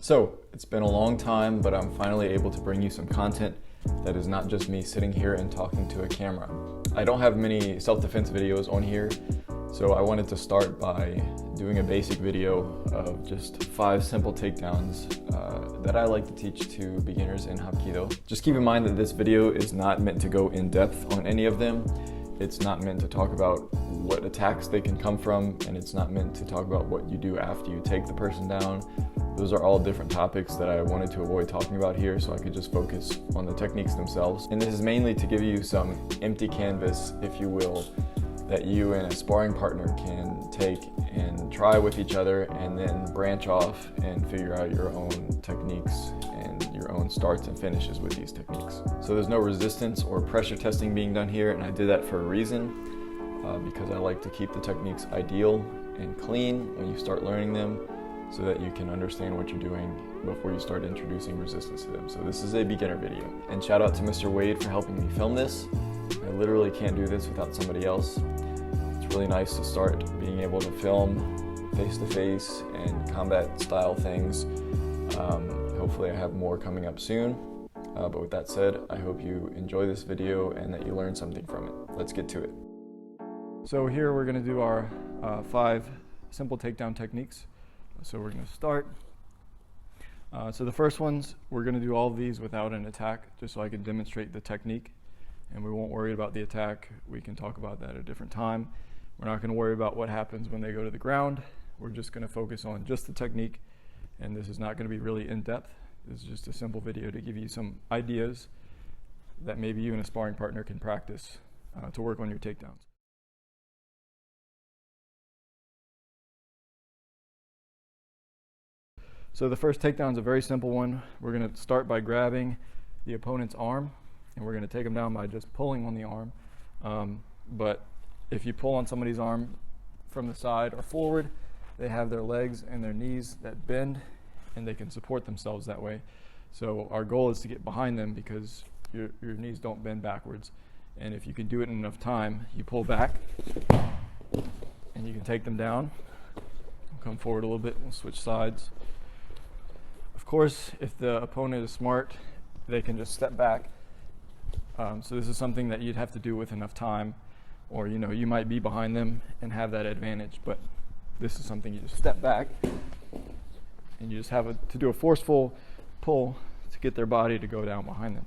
So, it's been a long time, but I'm finally able to bring you some content that is not just me sitting here and talking to a camera. I don't have many self-defense videos on here, so I wanted to start by doing a basic video of just 5 simple takedowns that I like to teach to beginners in Hapkido. Just keep in mind that this video is not meant to go in depth on any of them. It's not meant to talk about what attacks they can come from, and it's not meant to talk about what you do after you take the person down. Those are all different topics that I wanted to avoid talking about here, so I could just focus on the techniques themselves. And this is mainly to give you some empty canvas, if you will, that you and a sparring partner can take and try with each other, and then branch off and figure out your own techniques and your own starts and finishes with these techniques. So there's no resistance or pressure testing being done here, and I did that for a reason, because I like to keep the techniques ideal and clean when you start learning them, so that you can understand what you're doing before you start introducing resistance to them. So this is a beginner video. And shout out to Mr. Wade for helping me film this. I literally can't do this without somebody else. It's really nice to start being able to film face-to-face and combat style things. Hopefully I have more coming up soon. But with that said, I hope you enjoy this video and that you learn something from it. Let's get to it. So here we're gonna do our 5 simple takedown techniques. So we're going to start. So the first ones, we're going to do all of these without an attack, just so I can demonstrate the technique. And we won't worry about the attack. We can talk about that at a different time. We're not going to worry about what happens when they go to the ground. We're just going to focus on just the technique. And this is not going to be really in-depth. This is just a simple video to give you some ideas that maybe you and a sparring partner can practice to work on your takedowns. So the first takedown is a very simple one. We're going to start by grabbing the opponent's arm, and we're going to take them down by just pulling on the arm. But if you pull on somebody's arm from the side or forward, they have their legs and their knees that bend, and they can support themselves that way. So our goal is to get behind them because your knees don't bend backwards. And if you can do it in enough time, you pull back, and you can take them down. We'll come forward a little bit, we'll switch sides. Of course, if the opponent is smart, they can just step back. So this is something that you'd have to do with enough time, or you might be behind them and have that advantage, but this is something you just step back and you just have to do a forceful pull to get their body to go down behind them.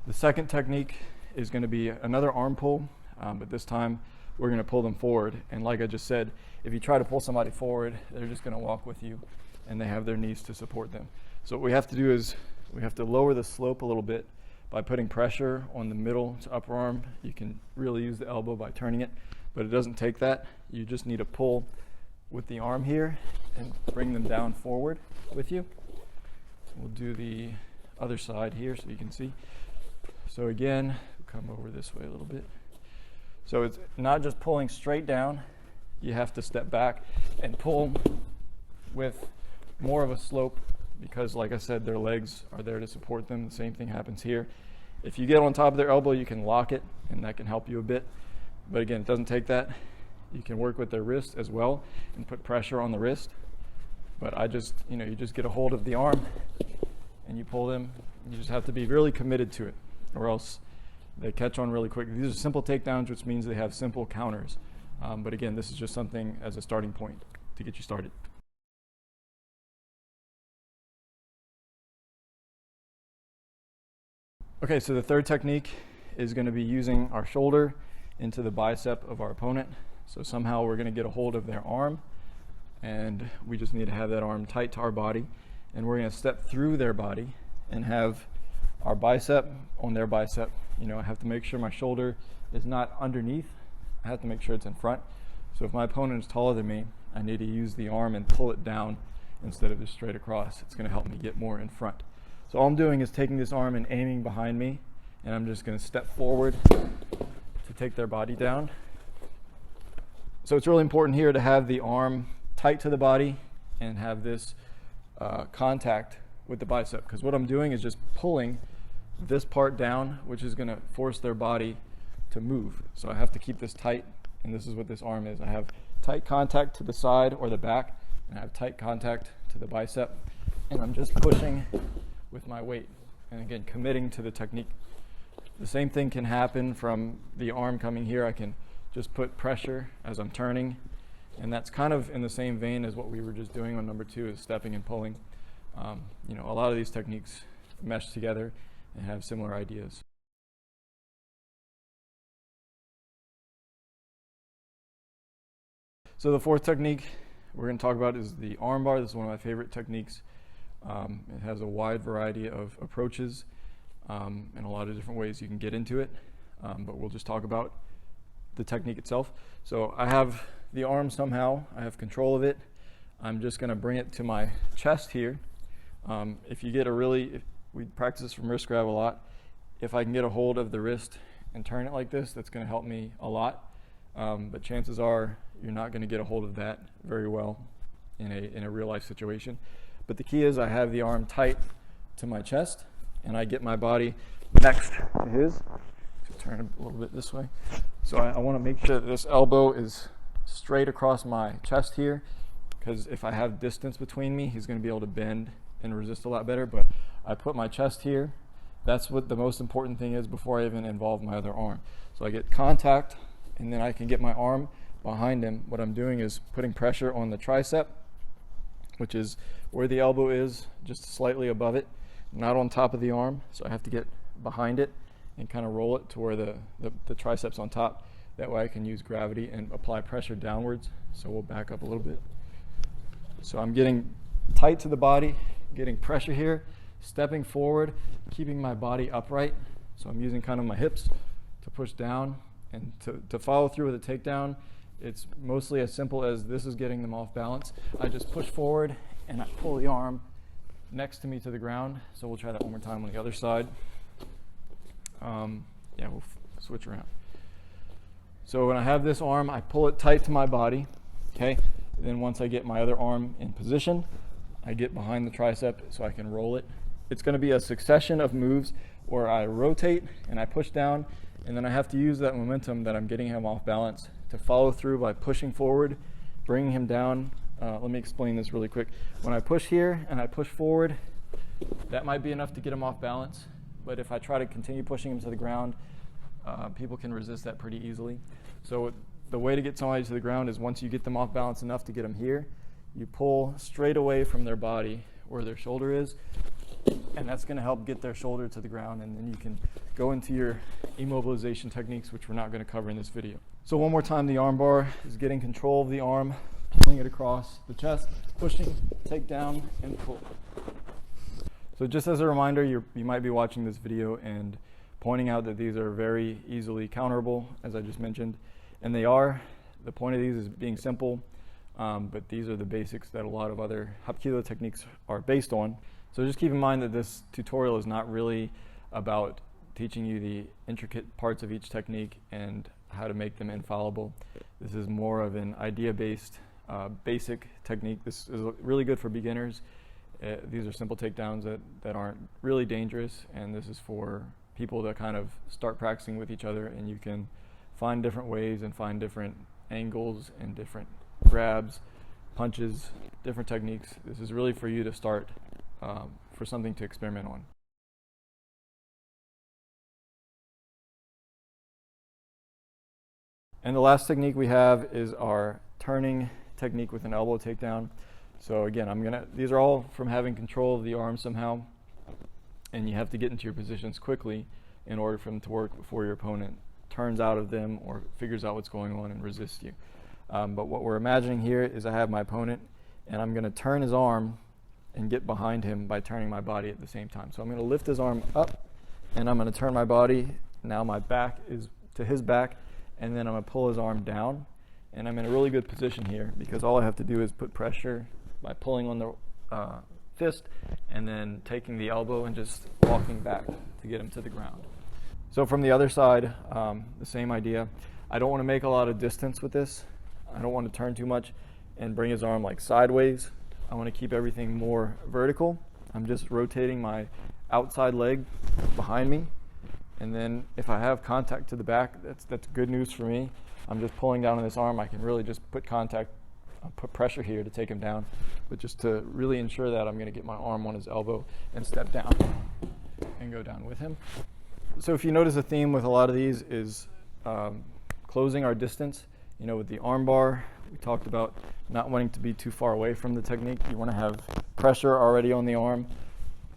The second technique is going to be another arm pull, but this time we're going to pull them forward. And like I just said, if you try to pull somebody forward, they're just going to walk with you, and they have their knees to support them. So what we have to do is we have to lower the slope a little bit by putting pressure on the middle to upper arm. You can really use the elbow by turning it, but it doesn't take that. You just need to pull with the arm here and bring them down forward with you. We'll do the other side here so you can see. So again, we'll come over this way a little bit. So it's not just pulling straight down. You have to step back and pull with more of a slope because, like I said, their legs are there to support them. The same thing happens here. If you get on top of their elbow, you can lock it, and that can help you a bit. But again, it doesn't take that. You can work with their wrist as well and put pressure on the wrist. But you just get a hold of the arm and you pull them. You just have to be really committed to it, or else they catch on really quick. These are simple takedowns, which means they have simple counters. But again, this is just something as a starting point to get you started. Okay, so the third technique is going to be using our shoulder into the bicep of our opponent. So somehow we're going to get a hold of their arm, and we just need to have that arm tight to our body. And we're going to step through their body and have our bicep on their bicep. I have to make sure my shoulder is not underneath. I have to make sure it's in front. So if my opponent is taller than me, I need to use the arm and pull it down instead of just straight across. It's going to help me get more in front. So all I'm doing is taking this arm and aiming behind me, and I'm just going to step forward to take their body down. So it's really important here to have the arm tight to the body and have this contact with the bicep, because what I'm doing is just pulling this part down, which is going to force their body to move. So I have to keep this tight and this is what this arm is. I have tight contact to the side or the back, and I have tight contact to the bicep, and I'm just pushing with my weight, and again, committing to the technique. The same thing can happen from the arm coming here. I can just put pressure as I'm turning, and that's kind of in the same vein as what we were just doing on number 2, is stepping and pulling. You know, a lot of these techniques mesh together and have similar ideas. So the 4th technique we're going to talk about is the armbar. This is one of my favorite techniques. It has a wide variety of approaches and a lot of different ways you can get into it, but we'll just talk about the technique itself. So I have the arm somehow, I have control of it. I'm just going to bring it to my chest here. If you get we practice this from wrist grab a lot. If I can get a hold of the wrist and turn it like this, that's going to help me a lot. But chances are you're not going to get a hold of that very well in a real life situation. But the key is I have the arm tight to my chest, and I get my body next to his. Turn it a little bit this way. So I want to make sure that this elbow is straight across my chest here, because if I have distance between me, he's going to be able to bend and resist a lot better. But I put my chest here. That's what the most important thing is before I even involve my other arm. So I get contact, and then I can get my arm behind him. What I'm doing is putting pressure on the tricep, which is where the elbow is, just slightly above it, not on top of the arm. So I have to get behind it and kind of roll it to where the tricep's on top. That way I can use gravity and apply pressure downwards. So we'll back up a little bit. So I'm getting tight to the body, getting pressure here, stepping forward, keeping my body upright. So I'm using kind of my hips to push down, and to follow through with a takedown. It's mostly as simple as this is getting them off balance. I just push forward and I pull the arm next to me to the ground. So we'll try that one more time on the other side. Yeah, we'll switch around. So when I have this arm, I pull it tight to my body, okay? And then once I get my other arm in position, I get behind the tricep so I can roll it. It's going to be a succession of moves where I rotate and I push down, and then I have to use that momentum that I'm getting him off balance to follow through by pushing forward, bringing him down. Let me explain this really quick. When I push here and I push forward, that might be enough to get him off balance. But if I try to continue pushing him to the ground, people can resist that pretty easily. So the way to get somebody to the ground is once you get them off balance enough to get them here, you pull straight away from their body where their shoulder is, and that's going to help get their shoulder to the ground, and then you can go into your immobilization techniques, which we're not going to cover in this video. So one more time, the arm bar is getting control of the arm, pulling it across the chest, pushing, take down, and pull. So just as a reminder, you might be watching this video and pointing out that these are very easily counterable, as I just mentioned, and they are. The point of these is being simple, but these are the basics that a lot of other Hapkido techniques are based on. So just keep in mind that this tutorial is not really about teaching you the intricate parts of each technique and how to make them infallible. This is more of an idea-based, basic technique. This is really good for beginners. These are simple takedowns that aren't really dangerous, and this is for people to kind of start practicing with each other, and you can find different ways and find different angles and different grabs, punches, different techniques. This is really for you to start for something to experiment on. And the last technique we have is our turning technique with an elbow takedown. So again, these are all from having control of the arm somehow, and you have to get into your positions quickly in order for them to work before your opponent turns out of them or figures out what's going on and resists you. But what we're imagining here is I have my opponent, and I'm going to turn his arm and get behind him by turning my body at the same time. So I'm going to lift his arm up, and I'm going to turn my body. Now my back is to his back, and then I'm going to pull his arm down. And I'm in a really good position here because all I have to do is put pressure by pulling on the fist and then taking the elbow and just walking back to get him to the ground. So from the other side, the same idea. I don't want to make a lot of distance with this. I don't want to turn too much and bring his arm like sideways. I want to keep everything more vertical. I'm just rotating my outside leg behind me. And then if I have contact to the back, that's good news for me. I'm just pulling down on this arm, I can really just put pressure here to take him down, but just to really ensure that I'm going to get my arm on his elbow and step down and go down with him. So if you notice, a theme with a lot of these is closing our distance. You know, with the arm bar, we talked about not wanting to be too far away from the technique. You want to have pressure already on the arm,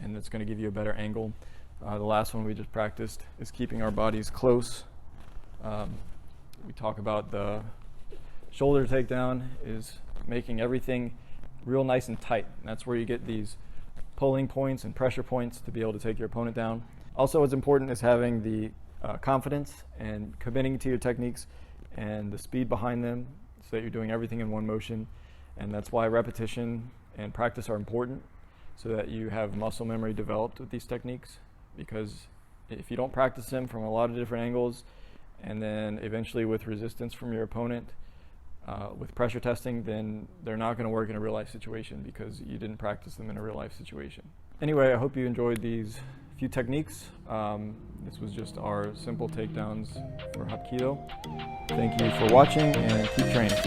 and that's going to give you a better angle. The last one we just practiced is keeping our bodies close. We talk about the shoulder takedown is making everything real nice and tight. And that's where you get these pulling points and pressure points to be able to take your opponent down. Also, what's important is having the confidence and committing to your techniques and the speed behind them so that you're doing everything in one motion. And that's why repetition and practice are important, so that you have muscle memory developed with these techniques. Because if you don't practice them from a lot of different angles, and then eventually with resistance from your opponent, with pressure testing, then they're not going to work in a real life situation because you didn't practice them in a real life situation. Anyway, I hope you enjoyed these few techniques. This was just our simple takedowns for Hapkido. Thank you for watching, and keep training.